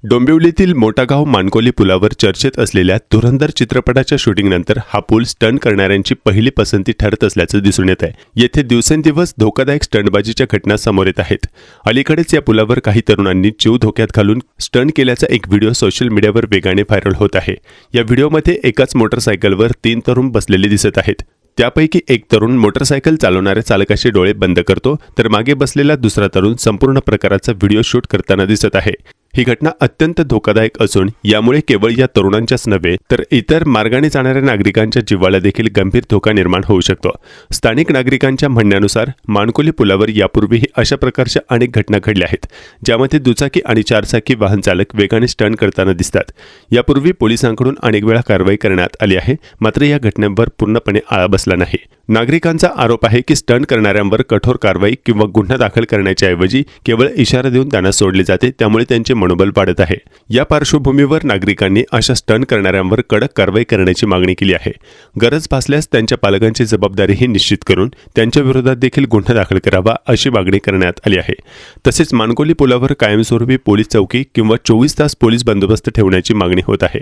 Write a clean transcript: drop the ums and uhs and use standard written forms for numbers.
डोंबिवलीतील मोठागाव मानकोली पुलावर चर्चेत असलेल्या धुरंधर चित्रपटाच्या शूटिंगनंतर हा पूल स्टंट करणाऱ्यांची पहिली पसंती ठरत असल्याचं दिसून येत आहे। येथे दिवसेंदिवस धोकादायक स्टंटबाजीच्या घटना समोर येत आहेत। अलीकडेच या पुलावर काही तरुणांनी जीव धोक्यात घालून स्टंट केल्याचा एक व्हिडिओ सोशल मीडियावर वेगाने व्हायरल होत आहे। या व्हिडिओमध्ये एकाच मोटरसायकलवर 3 तरुण बसलेले दिसत आहेत। त्यापैकी एक तरुण मोटरसायकल चालवणाऱ्या चालकाचे डोळे बंद करतो, तर मागे बसलेला दुसरा तरुण संपूर्ण प्रकाराचा व्हिडिओ शूट करताना दिसत आहे। ही घटना अत्यंत धोकादायक असून यामुळे केवळ या तरुणांच्याच नव्हे तर इतर मार्गाने जाणाऱ्या नागरिकांच्या जीवाला देखील गंभीर धोका निर्माण होऊ शकतो। स्थानिक नागरिकांच्या म्हणण्यानुसार मानकोली पुलावर यापूर्वीही अशा प्रकारच्या अनेक घटना घडल्या आहेत, ज्यामध्ये दुचाकी आणि चारचाकी वाहन चालक वेगाने स्टंट करताना दिसतात। यापूर्वी पोलिसांकडून अनेक वेळा कारवाई करण्यात आली आहे, मात्र या घटनेवर पूर्णपणे आळा बसला नाही। नागरिकांचा आरोप आहे की स्टंट करणाऱ्यांवर कठोर कारवाई किंवा गुन्हा दाखल करण्याच्या ऐवजी केवळ इशारा देऊन त्यांना सोडले जाते, त्यामुळे त्यांचे मनोबल वाढत आहे। या पार्श्वभूमीवर नागरिकांनी अशा स्टंट करणाऱ्यांवर कडक कारवाई करण्याची मागणी केली आहे। गरज भासल्यास त्यांच्या पालकांची जबाबदारीही निश्चित करून त्यांच्या विरोधात देखील गुन्हा दाखल करावा अशी मागणी करण्यात आली आहे। तसेच मानकोली पुलावर कायमस्वरूपी पोलीस चौकी किंवा 24 तास पोलीस बंदोबस्त ठेवण्याची मागणी होत आहे।